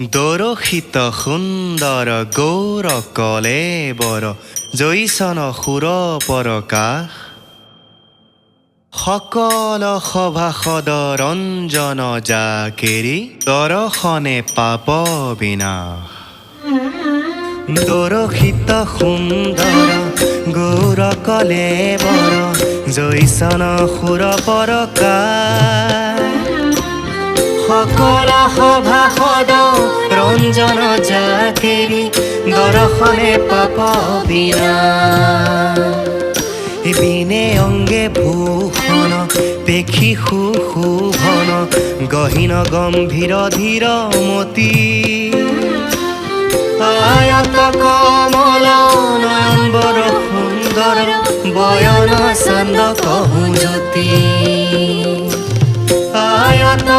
দৰশিত সুন্দৰ গৌৰ কলেবৰ জৈচন সুৰ পৰকাশ সকল সভাসদ ৰঞ্জন জাকেৰি দৰ্শনে পাপ বিনাশ দৰশিত সুন্দৰ গৌৰ কলেবৰ জৈচন সুৰ পৰকাশ সকল সভাসদ ৰঞ্জন জাকেৰি দৰ্শনে পাপ বিনাশ বিনে অঙ্গে ভূষণ পেখি সুশোভন গহীন গম্ভীৰ ধীৰ মতি আয়ত কমল নয়নবৰ সুন্দৰ বয়ন চন্দ কহু জ্যোতি আয়ত